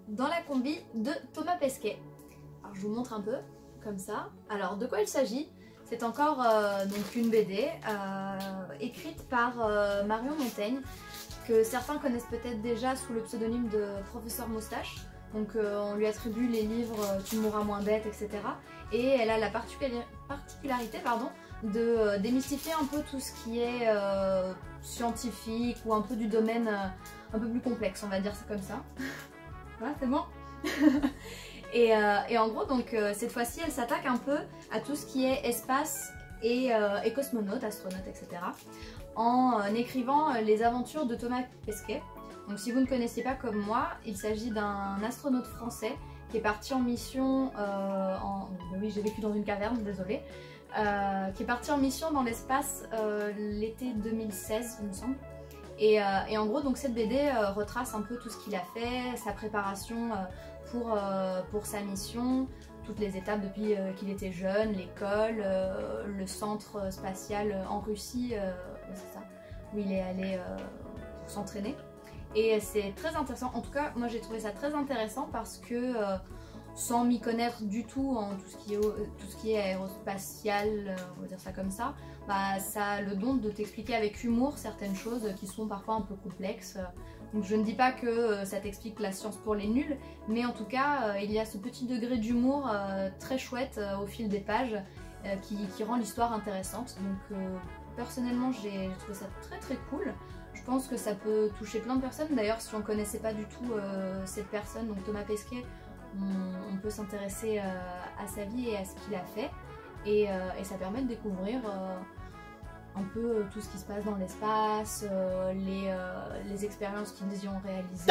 dans la combi de Thomas Pesquet. Alors je vous montre un peu, comme ça. Alors de quoi il s'agit? C'est encore donc une BD écrite par Marion Montaigne, que certains connaissent peut-être déjà sous le pseudonyme de Professeur Moustache. Donc on lui attribue les livres Tu mourras moins bête, etc. Et elle a la particularité de démystifier un peu tout ce qui est scientifique ou un peu du domaine un peu plus complexe, on va dire ça comme ça. Voilà, c'est bon. Et en gros, donc cette fois-ci, elle s'attaque un peu à tout ce qui est espace et cosmonautes, astronautes, etc. en écrivant les aventures de Thomas Pesquet. Donc si vous ne connaissiez pas comme moi, il s'agit d'un astronaute français qui est parti en mission oui, j'ai vécu dans une caverne, désolée. Qui est parti en mission dans l'espace l'été 2016, il me semble. Et en gros, donc cette BD retrace un peu tout ce qu'il a fait, sa préparation pour sa mission, toutes les étapes depuis qu'il était jeune, l'école, le centre spatial en Russie, c'est ça, où il est allé pour s'entraîner. Et c'est très intéressant, en tout cas moi j'ai trouvé ça très intéressant parce que sans m'y connaître du tout en tout ce qui est aérospatial, on va dire ça comme ça, bah, ça a le don de t'expliquer avec humour certaines choses qui sont parfois un peu complexes. Donc je ne dis pas que ça t'explique la science pour les nuls, mais en tout cas il y a ce petit degré d'humour très chouette au fil des pages qui rend l'histoire intéressante. Donc personnellement j'ai trouvé ça très très cool. Je pense que ça peut toucher plein de personnes. D'ailleurs si on ne connaissait pas du tout cette personne, donc Thomas Pesquet, on peut s'intéresser à sa vie et à ce qu'il a fait. Et ça permet de découvrir un peu tout ce qui se passe dans l'espace, les expériences qu'ils y ont réalisées.